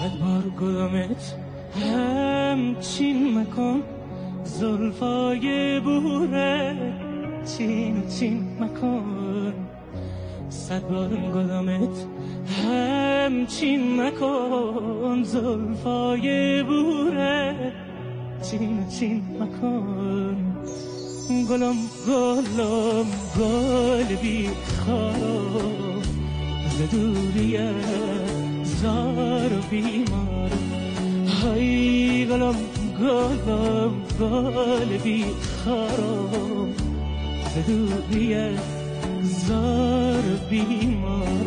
صد بار گلمت همچین مکن، زلفای بوره چین و چین مکن. صد بار گلمت همچین مکن، زلفای بوره چین و چین مکن. گلم گلم گل بی خارم، ز دوری زار و بیمار. های گلم گلم گل بی خارم، ز دوری زار و بیمار.